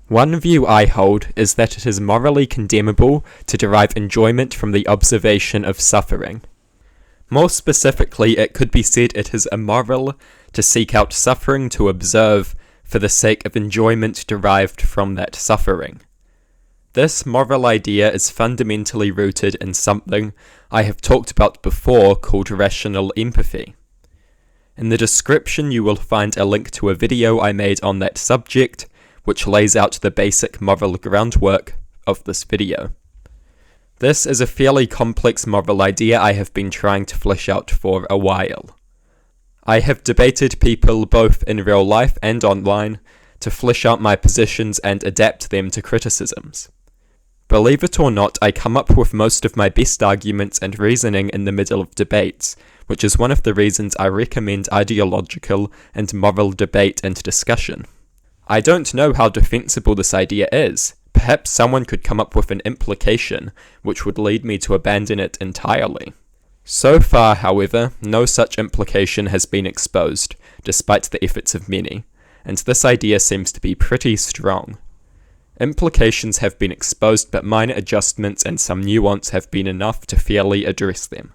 One view I hold is that it is morally condemnable to derive enjoyment from the observation of suffering. More specifically, it could be said it is immoral to seek out suffering to observe for the sake of enjoyment derived from that suffering. This moral idea is fundamentally rooted in something I have talked about before called rational empathy. In the description you will find a link to a video I made on that subject, which lays out the basic moral groundwork of this video. This is a fairly complex moral idea I have been trying to flesh out for a while. I have debated people both in real life and online to flesh out my positions and adapt them to criticisms. Believe it or not, I come up with most of my best arguments and reasoning in the middle of debates, which is one of the reasons I recommend ideological and moral debate and discussion. I don't know how defensible this idea is. Perhaps someone could come up with an implication which would lead me to abandon it entirely. So far, however, no such implication has been exposed, despite the efforts of many, and this idea seems to be pretty strong. Implications have been exposed, but minor adjustments and some nuance have been enough to fairly address them.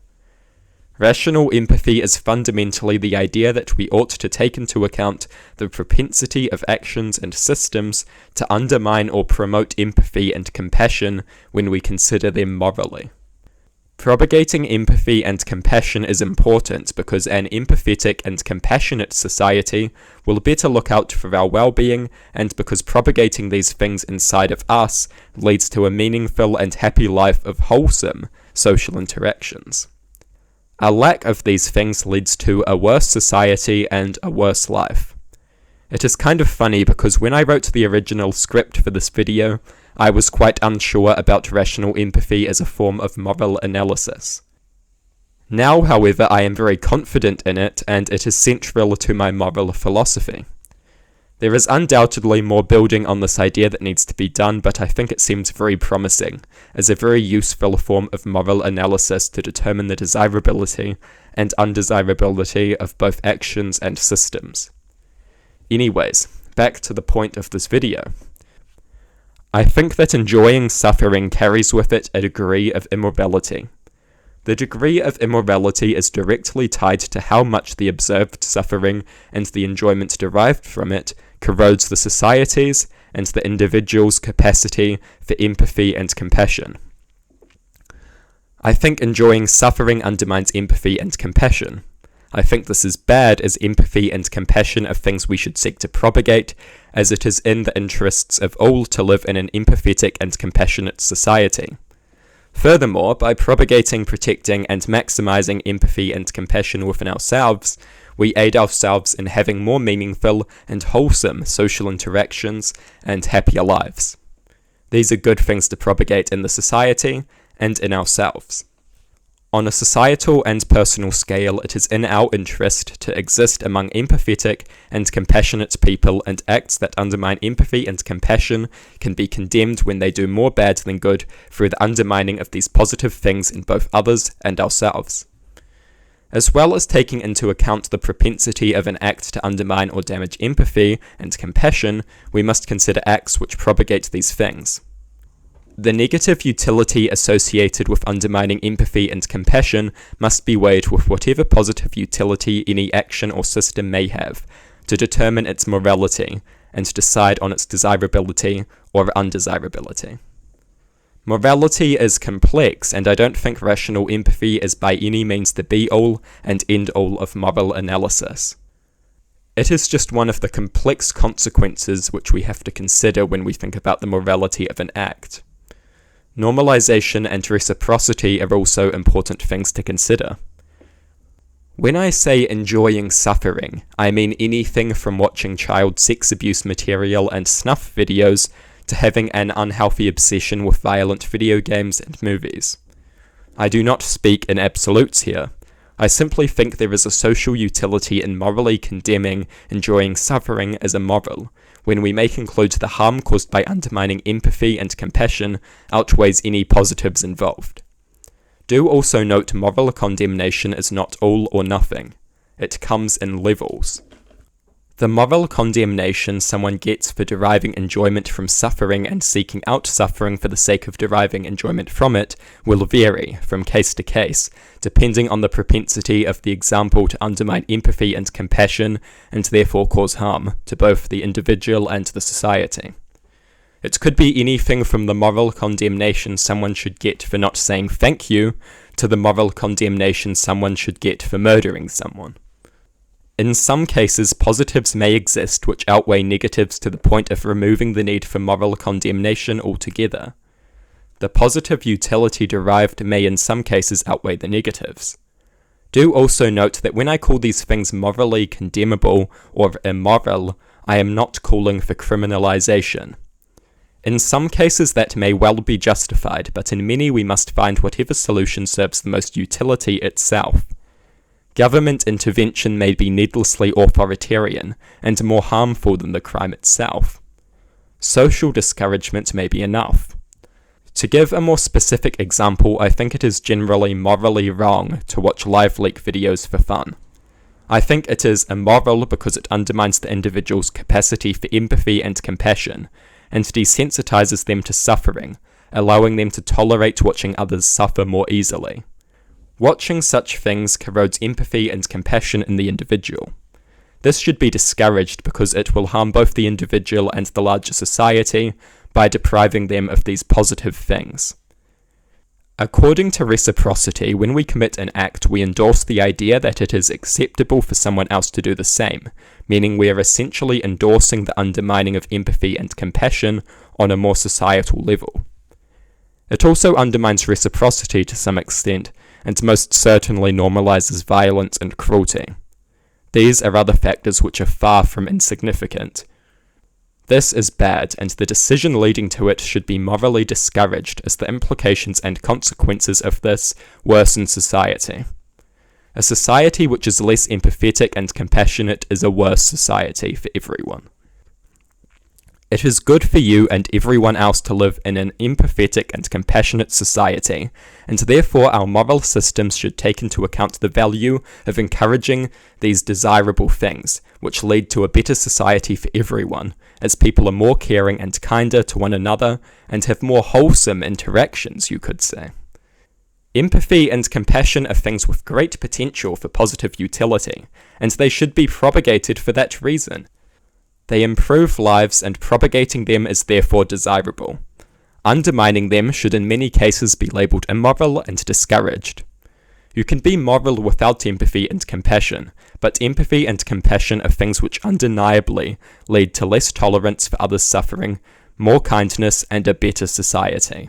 Rational empathy is fundamentally the idea that we ought to take into account the propensity of actions and systems to undermine or promote empathy and compassion when we consider them morally. Propagating empathy and compassion is important because an empathetic and compassionate society will better look out for our well-being, and because propagating these things inside of us leads to a meaningful and happy life of wholesome social interactions. A lack of these things leads to a worse society and a worse life. It is kind of funny because when I wrote the original script for this video, I was quite unsure about rational empathy as a form of moral analysis. Now, however, I am very confident in it, and it is central to my moral philosophy. There is undoubtedly more building on this idea that needs to be done, but I think it seems very promising, as a very useful form of moral analysis to determine the desirability and undesirability of both actions and systems. Anyways, back to the point of this video. I think that enjoying suffering carries with it a degree of immorality. The degree of immorality is directly tied to how much the observed suffering and the enjoyment derived from it corrodes the society's and the individual's capacity for empathy and compassion. I think enjoying suffering undermines empathy and compassion. I think this is bad, as empathy and compassion are things we should seek to propagate, as it is in the interests of all to live in an empathetic and compassionate society. Furthermore, by propagating, protecting, and maximizing empathy and compassion within ourselves, we aid ourselves in having more meaningful and wholesome social interactions and happier lives. These are good things to propagate in the society and in ourselves. On a societal and personal scale, it is in our interest to exist among empathetic and compassionate people, and acts that undermine empathy and compassion can be condemned when they do more bad than good through the undermining of these positive things in both others and ourselves. As well as taking into account the propensity of an act to undermine or damage empathy and compassion, we must consider acts which propagate these things. The negative utility associated with undermining empathy and compassion must be weighed with whatever positive utility any action or system may have, to determine its morality and decide on its desirability or undesirability. Morality is complex, and I don't think rational empathy is by any means the be-all and end-all of moral analysis. It is just one of the complex consequences which we have to consider when we think about the morality of an act. Normalization and reciprocity are also important things to consider. When I say enjoying suffering, I mean anything from watching child sex abuse material and snuff videos to having an unhealthy obsession with violent video games and movies. I do not speak in absolutes here. I simply think there is a social utility in morally condemning enjoying suffering as immoral, when we may conclude the harm caused by undermining empathy and compassion outweighs any positives involved. Do also note moral condemnation is not all or nothing. It comes in levels. The moral condemnation someone gets for deriving enjoyment from suffering and seeking out suffering for the sake of deriving enjoyment from it will vary from case to case, depending on the propensity of the example to undermine empathy and compassion and therefore cause harm to both the individual and the society. It could be anything from the moral condemnation someone should get for not saying thank you to the moral condemnation someone should get for murdering someone. In some cases, positives may exist which outweigh negatives to the point of removing the need for moral condemnation altogether. The positive utility derived may in some cases outweigh the negatives. Do also note that when I call these things morally condemnable or immoral, I am not calling for criminalization. In some cases that may well be justified, but in many we must find whatever solution serves the most utility itself. Government intervention may be needlessly authoritarian and more harmful than the crime itself. Social discouragement may be enough. To give a more specific example, I think it is generally morally wrong to watch live leak videos for fun. I think it is immoral because it undermines the individual's capacity for empathy and compassion, and desensitizes them to suffering, allowing them to tolerate watching others suffer more easily. Watching such things corrodes empathy and compassion in the individual. This should be discouraged because it will harm both the individual and the larger society by depriving them of these positive things. According to reciprocity, when we commit an act, we endorse the idea that it is acceptable for someone else to do the same, meaning we are essentially endorsing the undermining of empathy and compassion on a more societal level. It also undermines reciprocity to some extent, and most certainly normalizes violence and cruelty. These are other factors which are far from insignificant. This is bad, and the decision leading to it should be morally discouraged, as the implications and consequences of this worsen society. A society which is less empathetic and compassionate is a worse society for everyone. It is good for you and everyone else to live in an empathetic and compassionate society, and therefore our moral systems should take into account the value of encouraging these desirable things, which lead to a better society for everyone, as people are more caring and kinder to one another, and have more wholesome interactions, you could say. Empathy and compassion are things with great potential for positive utility, and they should be propagated for that reason. They improve lives, and propagating them is therefore desirable. Undermining them should in many cases be labelled immoral and discouraged. You can be moral without empathy and compassion, but empathy and compassion are things which undeniably lead to less tolerance for others' suffering, more kindness, and a better society.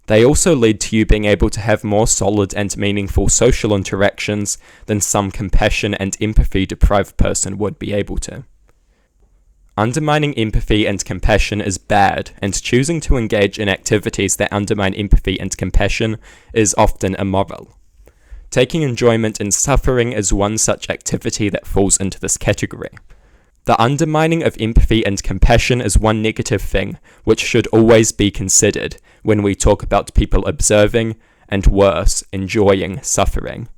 They also lead to you being able to have more solid and meaningful social interactions than some compassion and empathy deprived person would be able to. Undermining empathy and compassion is bad, and choosing to engage in activities that undermine empathy and compassion is often immoral. Taking enjoyment in suffering is one such activity that falls into this category. The undermining of empathy and compassion is one negative thing which should always be considered when we talk about people observing, and worse, enjoying suffering.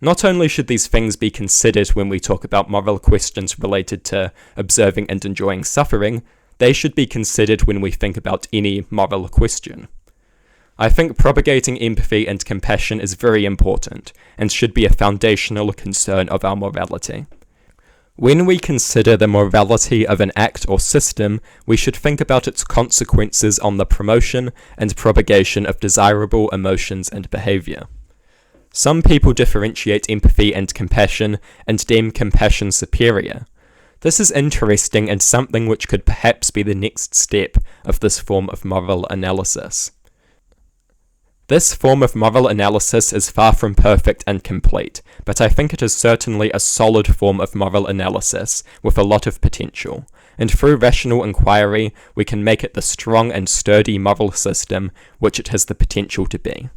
Not only should these things be considered when we talk about moral questions related to observing and enjoying suffering, they should be considered when we think about any moral question. I think propagating empathy and compassion is very important, and should be a foundational concern of our morality. When we consider the morality of an act or system, we should think about its consequences on the promotion and propagation of desirable emotions and behavior. Some people differentiate empathy and compassion and deem compassion superior. This is interesting and something which could perhaps be the next step of this form of moral analysis. This form of moral analysis is far from perfect and complete, but I think it is certainly a solid form of moral analysis with a lot of potential, and through rational inquiry we can make it the strong and sturdy moral system which it has the potential to be.